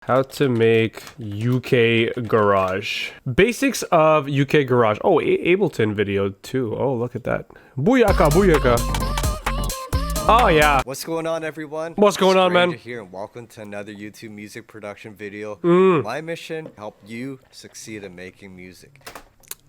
How to make UK garage. Basics of UK garage. Oh, Ableton video too. Oh, look at that. Booyaka, booyaka. Oh yeah. What's going on, everyone? What's going on, man? STRANJAH here, and welcome to another YouTube music production video. Mm. My mission: help you succeed in making music.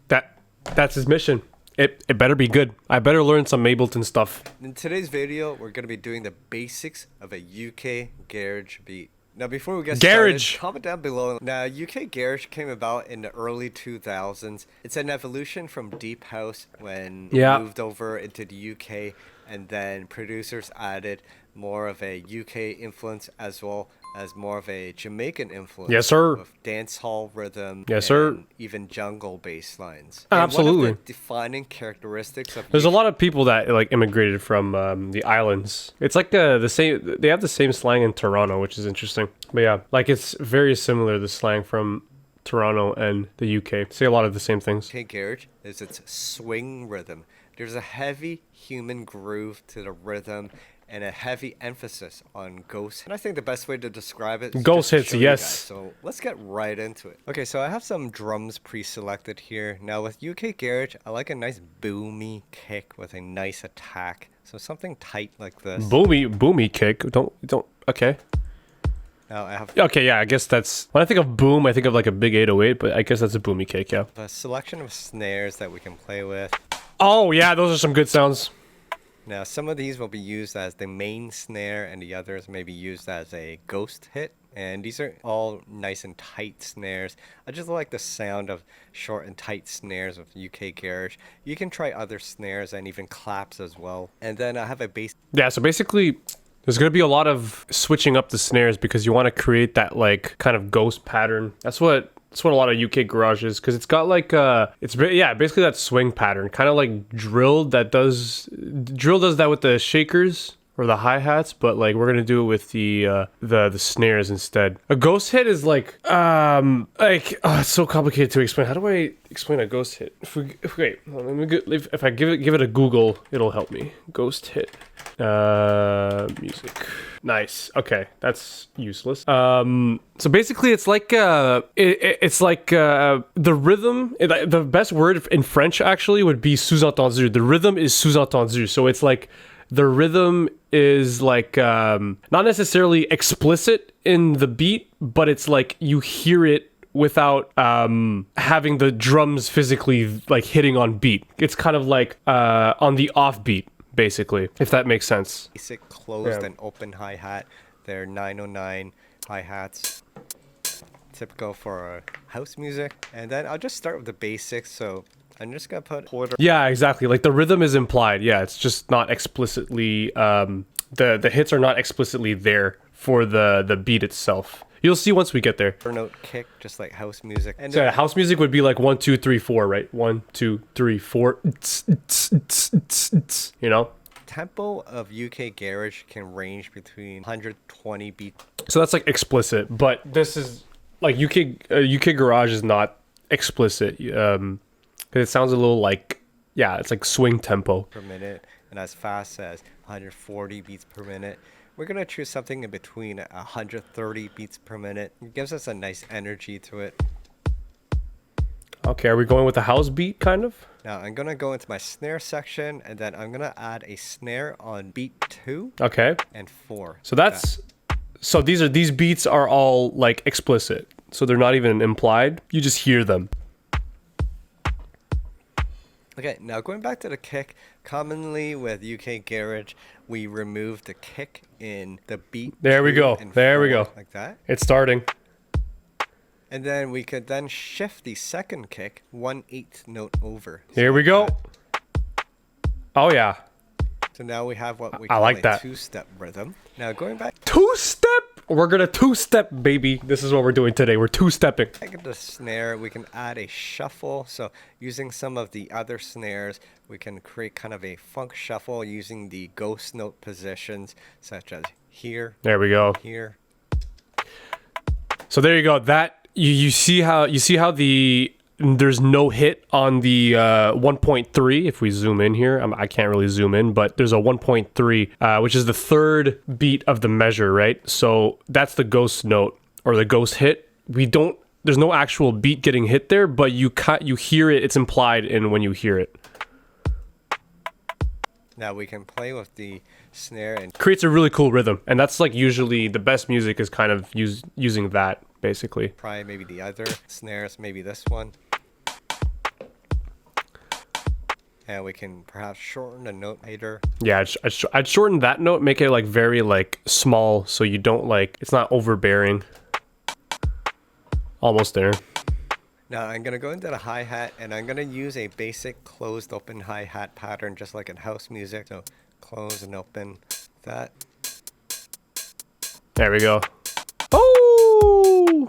That's his mission. It better be good. I better learn some Ableton stuff. In today's video, we're gonna be doing the basics of a UK garage beat. Now, before we get started, comment down below. Now, UK garage came about in the early 2000s. It's an evolution from deep house when it moved over into the UK, and then producers added more of a UK influence as well as more of a Jamaican influence. Yes, sir. With dance hall rhythm. Yes, sir. Even jungle bass lines. Absolutely. One of the defining characteristics of There's a lot of people that like immigrated from the islands. It's like the same. They have the same slang in Toronto, which is interesting. But yeah, like it's very similar, the slang from Toronto and the UK. Say a lot of the same things. UK garage is its swing rhythm. There's a heavy human groove to the rhythm and a heavy emphasis on ghost. And I think the best way to describe it is ghost hits, yes. So let's get right into it. Okay, so I have some drums pre-selected here. Now with UK garage, I like a nice boomy kick with a nice attack. So something tight like this. Boomy kick. Don't. Okay. Now I have. Okay, yeah. I guess that's when I think of boom. I think of like a big 808, but I guess that's a boomy kick. Yeah. A selection of snares that we can play with. Oh yeah, those are some good sounds. Now, some of these will be used as the main snare, and the others may be used as a ghost hit. And these are all nice and tight snares. I just like the sound of short and tight snares with UK garage. You can try other snares and even claps as well. And then I have a bass. Yeah, so basically, there's going to be a lot of switching up the snares because you want to create that like kind of ghost pattern. That's what a lot of UK garage is, because it's got like basically that swing pattern, kind of like drill does that with the shakers or the hi-hats, but like we're gonna do it with the snares instead. A ghost hit is like it's so complicated to explain. How do I explain a ghost hit? If I give it a Google, it'll help me. Ghost hit, music. Nice. Okay, that's useless. So basically, it's like the rhythm. The best word in French actually would be sous-entendu. The rhythm is sous-entendu. So it's like the rhythm is like not necessarily explicit in the beat, but it's like you hear it without having the drums physically like hitting on beat. It's kind of like on the off beat, basically, if that makes sense. Basic closed and open hi-hat. They're 909 hi-hats, typical for house music. And then I'll just start with the basics. So I'm just gonna put quarter. Yeah, exactly. Like the rhythm is implied. Yeah, it's just not explicitly. The hits are not explicitly there for the beat itself. You'll see once we get there. Note kick, just like house music. And so house music would be like 1, 2, 3, 4, right? 1, 2, 3, 4. You know. Tempo of UK garage can range between 120 beats. So that's like explicit, but this is like UK garage is not explicit. It sounds a little like, yeah, it's like swing tempo per minute, and as fast as 140 beats per minute. We're gonna choose something in between 130 beats per minute. It gives us a nice energy to it. Okay, are we going with the house beat kind of? Now I'm gonna go into my snare section, and then I'm gonna add a snare on beat 2. Okay. And 4. So so these beats are all like explicit. So they're not even implied. You just hear them. Okay, now going back to the kick, commonly with UK garage, we remove the kick in the beat. There we go. There we go. Like that. It's starting. And then we could then shift the second kick 1/8 note over. Here we go. Oh yeah. So now we have what we call a two-step rhythm. Now going back. Two-step? We're gonna two-step, baby. This is what we're doing today. We're two-stepping. Back at the snare, we can add a shuffle. So using some of the other snares, we can create kind of a funk shuffle using the ghost note positions, such as here. There we go. Here. So there you go. That you see how there's no hit on the 1.3. If we zoom in here, I can't really zoom in, but there's a 1.3, which is the third beat of the measure, right? So that's the ghost note. or the ghost hit, there's no actual beat getting hit there, but you hear it. It's implied in when you hear it. Now we can play with the snare and creates a really cool rhythm, and that's like usually the best music is kind of using that basically. Try maybe the other snares, maybe this one. And we can perhaps shorten the note later. Yeah, I'd shorten that note, make it like very like small, so you don't like, it's not overbearing. Almost there. Now I'm gonna go into the hi-hat, and I'm gonna use a basic closed open hi-hat pattern, just like in house music. So close and open that. There we go. Oh!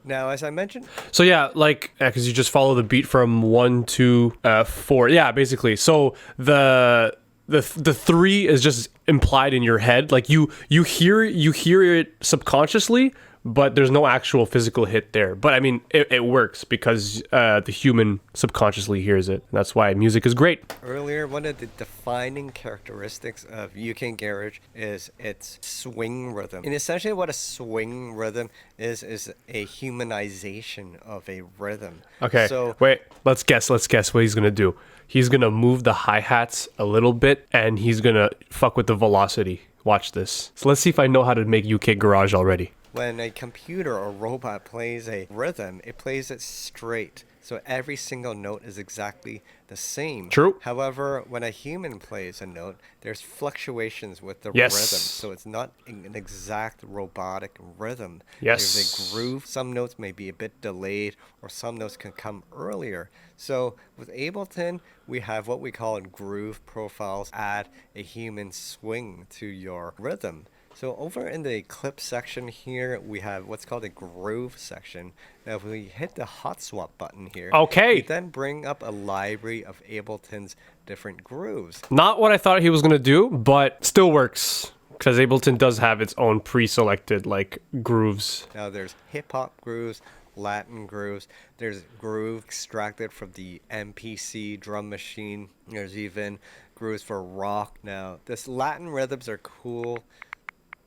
Now, as I mentioned, so yeah, like, because you just follow the beat from 1 to 4. Yeah, basically. So the 3 is just implied in your head. Like you hear it subconsciously, but there's no actual physical hit there. But I mean, it works because the human subconsciously hears it. That's why music is great. Earlier, one of the defining characteristics of UK Garage is its swing rhythm. And essentially what a swing rhythm is a humanization of a rhythm. Okay, so wait, let's guess what he's gonna do. He's gonna move the hi-hats a little bit, and he's gonna fuck with the velocity. Watch this. So let's see if I know how to make UK Garage already. When a computer or robot plays a rhythm, it plays it straight. So every single note is exactly the same. True. However, when a human plays a note, there's fluctuations with the Yes. rhythm. So it's not an exact robotic rhythm. Yes. There's a groove. Some notes may be a bit delayed, or some notes can come earlier. So with Ableton, we have what we call groove profiles. Add a human swing to your rhythm. So over in the clip section here, we have what's called a groove section. Now if we hit the hot swap button here, Okay. we then bring up a library of Ableton's different grooves. Not what I thought he was gonna do, but still works. Because Ableton does have its own pre-selected like grooves. Now there's hip hop grooves, Latin grooves, there's groove extracted from the MPC drum machine. There's even grooves for rock. Now this Latin rhythms are cool.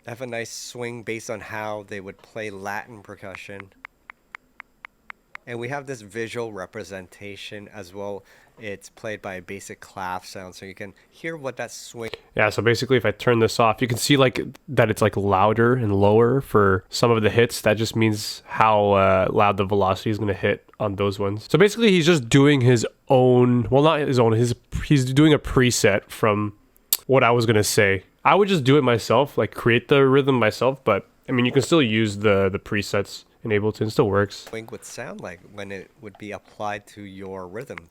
Have a nice swing based on how they would play Latin percussion. And we have this visual representation as well. It's played by a basic clap sound, so you can hear what that swing. Yeah, so basically if I turn this off, you can see like that it's like louder and lower for some of the hits. That just means how loud the velocity is going to hit on those ones. So basically he's just doing his own, well not his own, he's doing a preset from what I was going to say. I would just do it myself, like create the rhythm myself, but I mean, you can still use the presets in Ableton, it still works. Swing would sound like when it would be applied to your rhythm.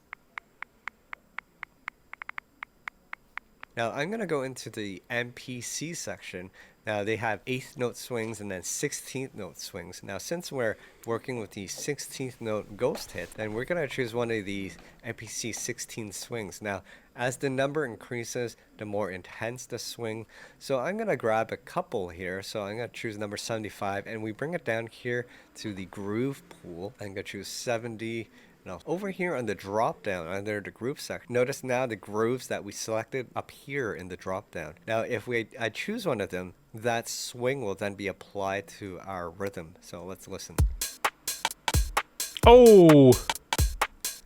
Now I'm going to go into the MPC section. Now they have 8th note swings and then 16th note swings. Now since we're working with the 16th note ghost hit, then we're going to choose one of these MPC 16 swings. Now as the number increases, the more intense the swing. So I'm going to grab a couple here. So I'm going to choose number 75, and we bring it down here to the groove pool. I'm going to choose 70. Now over here on the drop down under the groove section, notice now the grooves that we selected appear in the drop down. Now if I choose one of them, that swing will then be applied to our rhythm. So let's listen. Oh!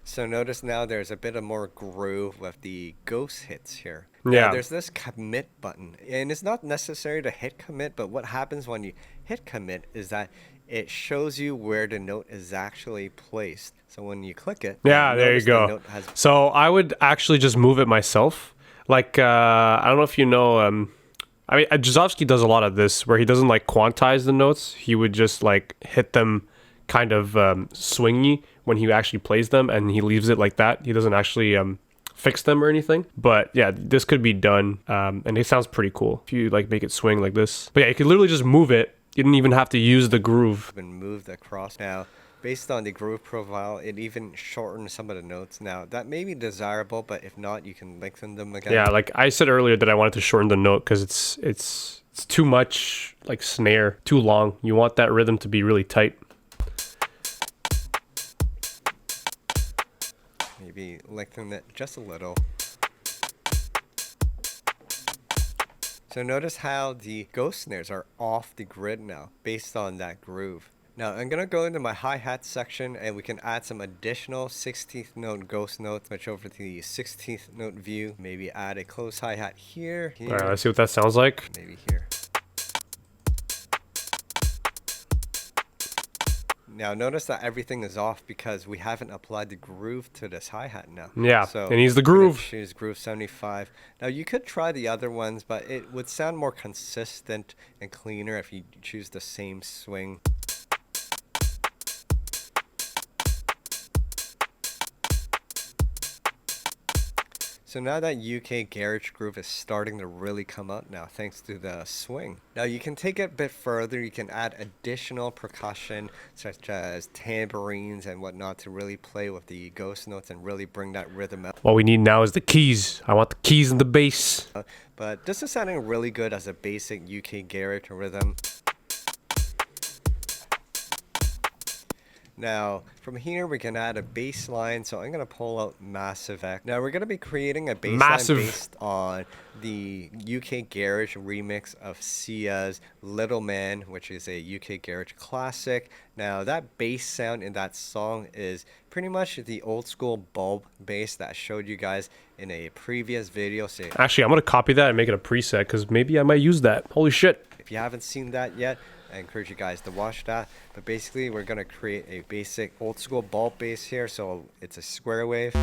So notice now there's a bit of more groove with the ghost hits here. Yeah. Now there's this commit button, and it's not necessary to hit commit, but what happens when you hit commit is that it shows you where the note is actually placed. So when you click it, yeah, there you go. So I would actually just move it myself. Like, I don't know if you know, I mean, Jazovsky does a lot of this where he doesn't like quantize the notes. He would just like hit them kind of swingy when he actually plays them, and he leaves it like that. He doesn't actually fix them or anything. But yeah, this could be done, and it sounds pretty cool if you like make it swing like this. But yeah, you could literally just move it. You didn't even have to use the groove. Been moved across. Now, based on the groove profile, it even shortened some of the notes. Now, that may be desirable, but if not, you can lengthen them again. Yeah, like I said earlier that I wanted to shorten the note because it's too much like snare, too long. You want that rhythm to be really tight. Maybe lengthen it just a little. So notice how the ghost snares are off the grid now based on that groove. Now I'm going to go into my hi-hat section and we can add some additional 16th note ghost notes. Switch over to the 16th note view. Maybe add a close hi-hat here. Alright, let's see what that sounds like. Maybe here. Now notice that everything is off because we haven't applied the groove to this hi-hat now. Yeah, so it needs the groove. Choose groove 75. Now you could try the other ones, but it would sound more consistent and cleaner if you choose the same swing. So now that UK garage groove is starting to really come out now thanks to the swing. Now you can take it a bit further, you can add additional percussion such as tambourines and whatnot to really play with the ghost notes and really bring that rhythm out. What we need now is the keys. I want the keys and the bass. But this is sounding really good as a basic UK garage rhythm. Now, from here we can add a bass line, so I'm going to pull out Massive X. Now, we're going to be creating a bass line based on the UK Garage remix of Sia's Little Man, which is a UK Garage classic. Now, that bass sound in that song is pretty much the old school bulb bass that I showed you guys in a previous video. So actually, I'm going to copy that and make it a preset, because maybe I might use that. Holy shit. If you haven't seen that yet, I encourage you guys to watch that. But basically, we're going to create a basic old school bulb bass here. So it's a square wave.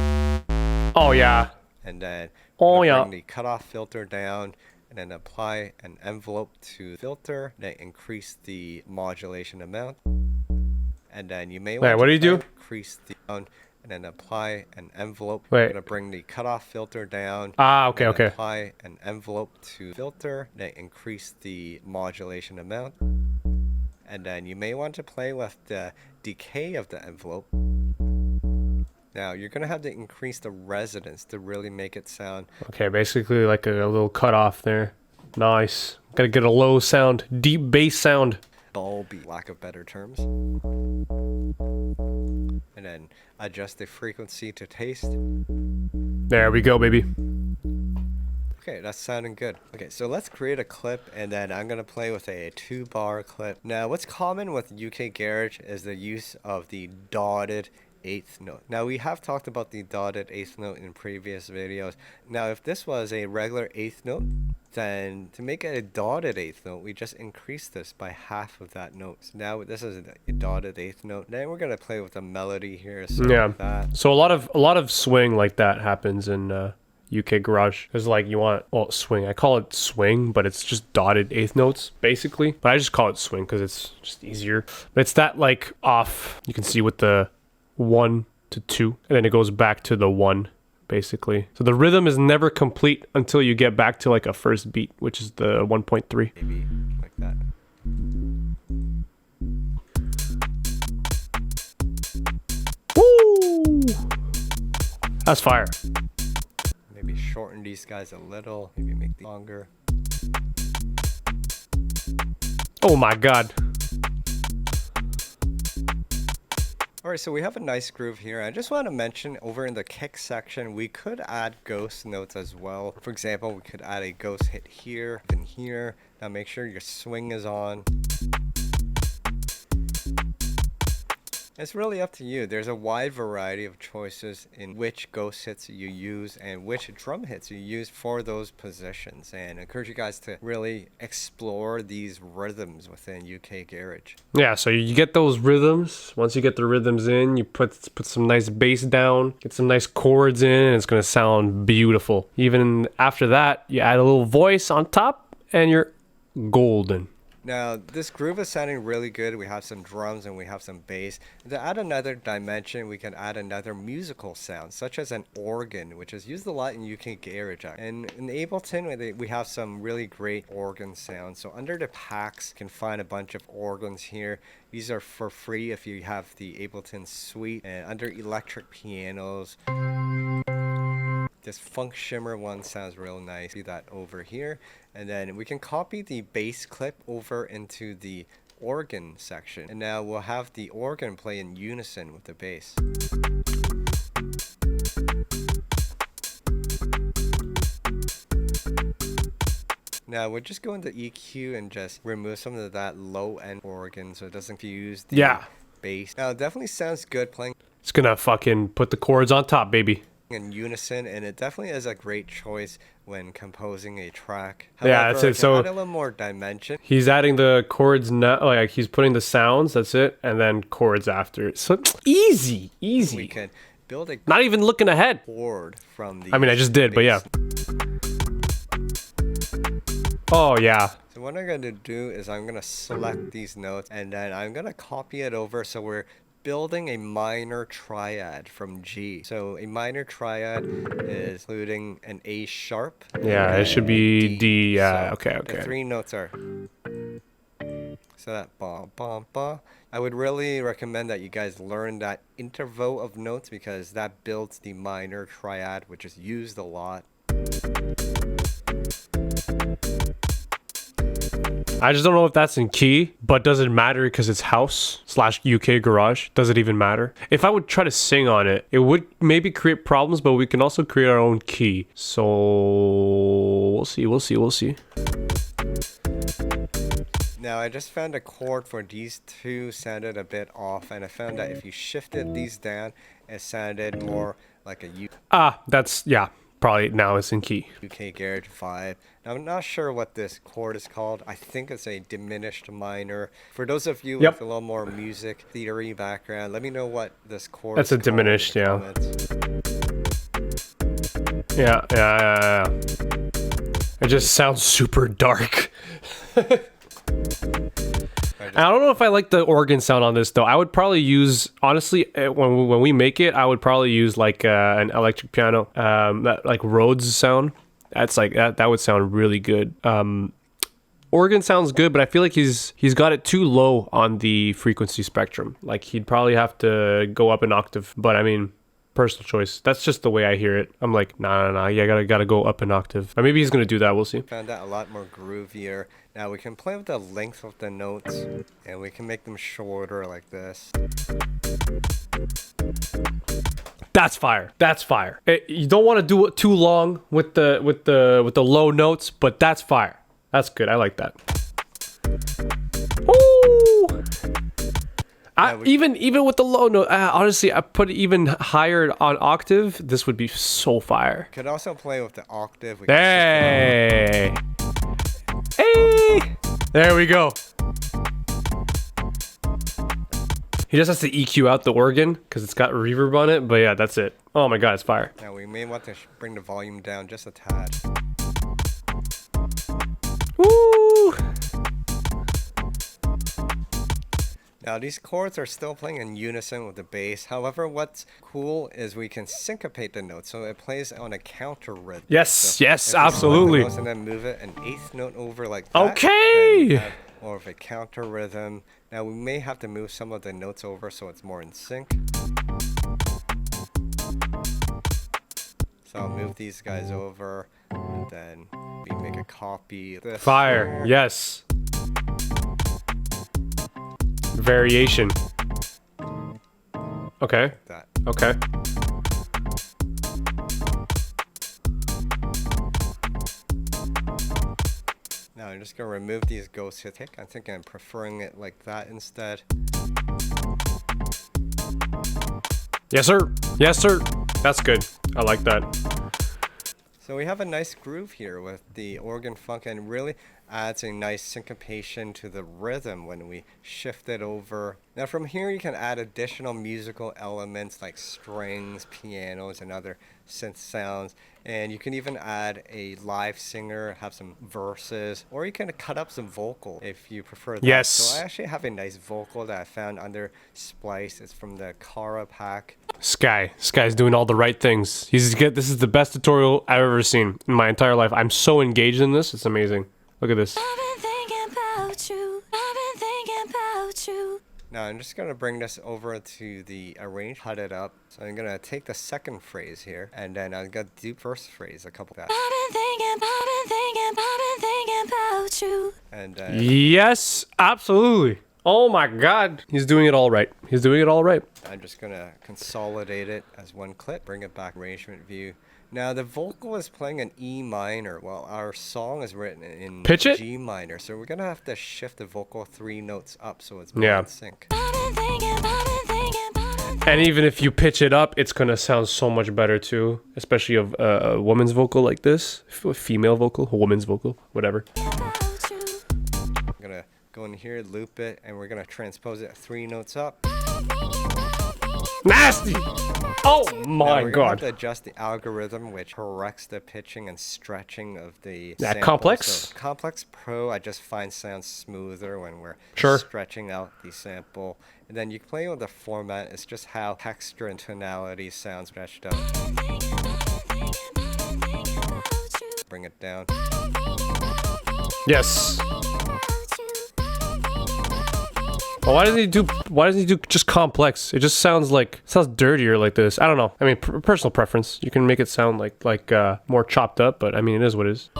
Oh, yeah. And then bring the cutoff filter down and then apply an envelope to filter. Then increase the modulation amount. And then you may want to increase the sound and then apply an envelope. We're going to bring the cutoff filter down. Okay. Apply an envelope to filter. Then increase the modulation amount. And then you may want to play with the decay of the envelope. Now you're going to have to increase the resonance to really make it sound. Okay, basically like a little cutoff there. Nice. Gotta get a low sound, deep bass sound. Bulby, lack of better terms. And then adjust the frequency to taste. There we go, baby. Okay, that's sounding good. Okay, so let's create a clip and then I'm going to play with a 2-bar clip. Now, what's common with UK Garage is the use of the dotted 8th note. Now, we have talked about the dotted 8th note in previous videos. Now, if this was a regular 8th note, then to make it a dotted 8th note, we just increase this by half of that note. So now this is a dotted 8th note. Then we're going to play with a melody here. So like so a lot of swing like that happens in UK Garage. It's like you want, well, swing. I call it swing, but it's just dotted 8th notes, basically. But I just call it swing because it's just easier. But it's that like off, you can see with the 1 to 2, and then it goes back to the 1, basically. So the rhythm is never complete until you get back to like a first beat, which is the 1.3. Maybe like that. Woo! That's fire. Maybe shorten these guys a little. Maybe make them longer. Oh my god. Alright, so we have a nice groove here. I just want to mention over in the kick section, we could add ghost notes as well. For example, we could add a ghost hit here and here. Now make sure your swing is on. It's really up to you. There's a wide variety of choices in which ghost hits you use and which drum hits you use for those positions. And I encourage you guys to really explore these rhythms within UK Garage. Yeah, so you get those rhythms. Once you get the rhythms in, you put some nice bass down, get some nice chords in, and it's going to sound beautiful. Even after that, you add a little voice on top, and you're golden. Now, this groove is sounding really good. We have some drums and we have some bass. To add another dimension, we can add another musical sound, such as an organ, which is used a lot in UK Garage. And in Ableton, we have some really great organ sounds. So under the packs, you can find a bunch of organs here. These are for free if you have the Ableton suite. And under electric pianos, this funk shimmer one sounds real nice. Do that over here. And then we can copy the bass clip over into the organ section. And now we'll have the organ play in unison with the bass. Now we're just going to EQ and just remove some of that low end organ so it doesn't fuse the bass. Now it definitely sounds good playing. It's gonna fucking put the chords on top, baby. In unison, and it definitely is a great choice when composing a track. However, yeah, that's it. So add a little more dimension. He's adding the chords now, like he's putting the sounds. That's it, and then chords after. So easy. We can build a not even looking ahead. Chord from the. I mean, I just did, but yeah. Oh yeah. So what I'm gonna do is I'm gonna select these notes, and then I'm gonna copy it over so we're building a minor triad from G. So a minor triad is including an A sharp. Yeah, it should be D. Yeah, so okay. The 3 notes are. So that ba ba ba. I would really recommend that you guys learn that interval of notes because that builds the minor triad, which is used a lot. I just don't know if that's in key, but does it matter because it's house / UK garage? Does it even matter? If I would try to sing on it, it would maybe create problems, but we can also create our own key. So we'll see. Now I just found a chord for these two sounded a bit off, and I found that if you shifted these down, it sounded more like a that's, yeah. Probably now it's in key. UK Garage 5. Now, I'm not sure what this chord is called. I think it's a diminished minor. For those of you with a little more music theory background, let me know what this chord is. That's a diminished, yeah. Yeah. It just sounds super dark. I don't know if I like the organ sound on this though. I would probably use, honestly, when we make it, I would probably use like an electric piano, that like Rhodes sound. That's like that would sound really good. Organ sounds good, but I feel like he's got it too low on the frequency spectrum. Like he'd probably have to go up an octave. But I mean, personal choice. That's just the way I hear it. I'm like, nah. Yeah, gotta go up an octave. Or maybe he's gonna do that. We'll see. Found that a lot more groovier. Now we can play with the length of the notes, and we can make them shorter like this. That's fire. You don't want to do it too long with the low notes, but that's fire. That's good. I like that. Woo! Even with the low note, honestly, I put it even higher on octave. This would be so fire. Could also play with the octave. Hey, there we go. He just has to EQ out the organ because it's got reverb on it. But yeah, that's it. Oh my god, it's fire. Now we may want to bring the volume down just a tad. Woo! Now these chords are still playing in unison with the bass. However, what's cool is we can syncopate the notes, so it plays on a counter rhythm. Yes, absolutely. And then move it an eighth note over like that. Okay. More of a counter rhythm. Now we may have to move some of the notes over so it's more in sync. So I'll move these guys over, and then we make a copy of this. Fire. Yes. Variation. Okay. Like that. Okay. Now I'm just gonna remove these ghost hits. I think I'm preferring it like that instead. Yes, sir. Yes, sir. That's good. I like that. So we have a nice groove here with the organ funk, and really adds a nice syncopation to the rhythm when we shift it over. Now from here you can add additional musical elements like strings, pianos, and other synth sounds. And you can even add a live singer, have some verses, or you can cut up some vocal if you prefer that. Yes. So I actually have a nice vocal that I found under Splice. It's from the Kara pack. Sky's doing all the right things. This is the best tutorial I've ever seen in my entire life. I'm so engaged in this. It's amazing. Look at this. I've been thinking about you. I've been thinking about you. Now I'm just going to bring this over to the arrange, cut it up. So I'm going to take the second phrase here, and then I'm going to do first phrase a couple times. I've been thinking about you. And yes, absolutely. Oh my god. He's doing it all right. I'm just going to consolidate it as one clip, bring it back arrangement view. Now the vocal is playing an E minor, while our song is written in Pitch it? G minor. So we're gonna have to shift the vocal 3 notes up so it's more in sync. And even if you pitch it up, it's gonna sound so much better too, especially of a woman's vocal like this, female vocal, a woman's vocal, whatever. I'm gonna go in here, loop it, and we're gonna transpose it 3 notes up. Nasty! Oh my now we're god. gonna have to adjust the algorithm, which corrects the pitching and stretching of the That sample. complex? So Complex Pro, I just find sounds smoother when we're stretching out the sample. And then you play with the format, it's just how texture and tonality sounds stretched out. Bring it down. Yes. Well, why doesn't he do just complex? It just sounds dirtier like this. I don't know. I mean, personal preference. You can make it sound like more chopped up, but I mean, it is what it is.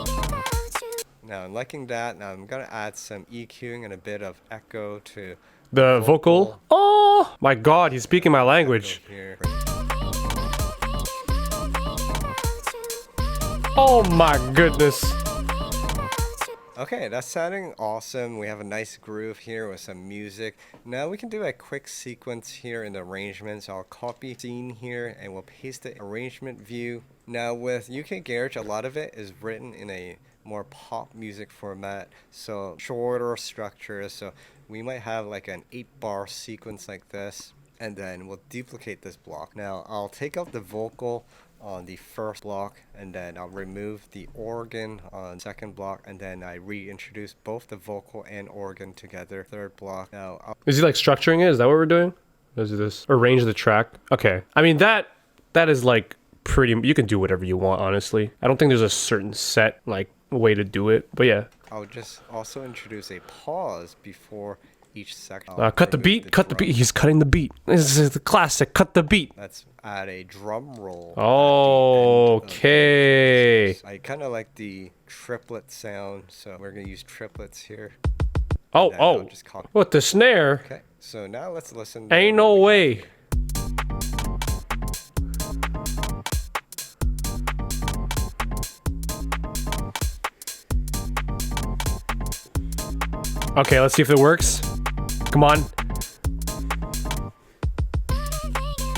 Now, I'm liking that. Now, I'm gonna add some EQing and a bit of echo to the vocal. Oh my god, he's speaking my language. Here. Oh my goodness. Okay, that's sounding awesome. We have a nice groove here with some music. Now we can do a quick sequence here in the arrangements. I'll copy scene here and we'll paste the arrangement view. Now with UK Garage, a lot of it is written in a more pop music format, so shorter structures. So we might have like an 8-bar sequence like this, and then we'll duplicate this block. Now I'll take out the vocal on the first block, and then I'll remove the organ on second block, and then I reintroduce both the vocal and organ together, third block. Now is he like structuring it? Is that what we're doing? Is this arrange the track? Okay. I mean that is like pretty, you can do whatever you want, honestly. I don't think there's a certain set like way to do it, but yeah. I'll just also introduce a pause before each section. Cut the beat, cut the beat. He's cutting the beat. This is the classic, cut the beat. Let's add a drum roll. Okay. I kind of like the triplet sound, so we're going to use triplets here. Oh. What, the snare? Okay, so now let's listen. Ain't no way. Okay, let's see if it works. Come on.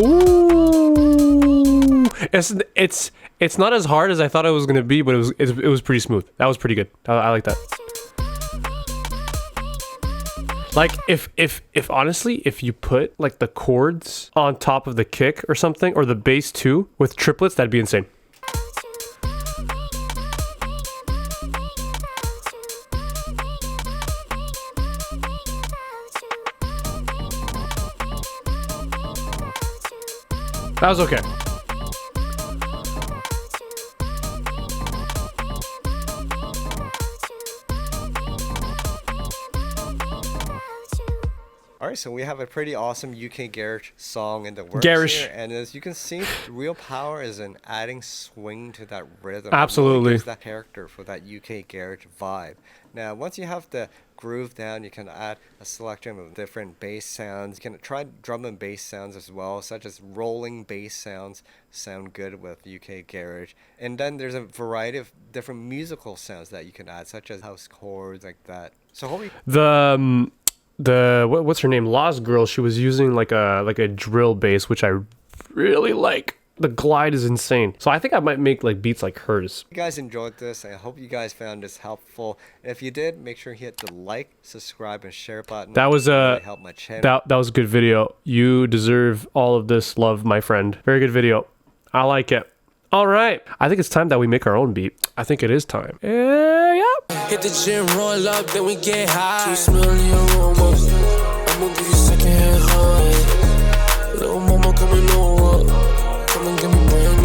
Ooh, it's not as hard as I thought it was gonna be, but it was pretty smooth. That was pretty good. I like that. Like if honestly, if you put like the chords on top of the kick or something, or the bass too with triplets, that'd be insane. That was okay. Alright, so we have a pretty awesome UK Garage song in the works here, and as you can see, the real power is in adding swing to that rhythm. Absolutely. It really gives that character for that UK Garage vibe. Now, once you have the groove down, you can add a selection of different bass sounds. You can try drum and bass sounds as well, such as rolling bass sounds sound good with UK Garage. And then there's a variety of different musical sounds that you can add, such as house chords like that. So hopefully what's her name? Lost Girl. She was using like a drill bass, which I really like. The glide is insane. So I think I might make like beats like hers. If you guys enjoyed this, I hope you guys found this helpful. And if you did, make sure you hit the like, subscribe, and share button. That was really help my channel. That was a good video. You deserve all of this love, my friend. Very good video. I like it. All right. I think it's time that we make our own beat. I think it is time. Yeah. Hit the gym, roll up, then we get high. Keep smelling your aroma. I'm gonna give you some.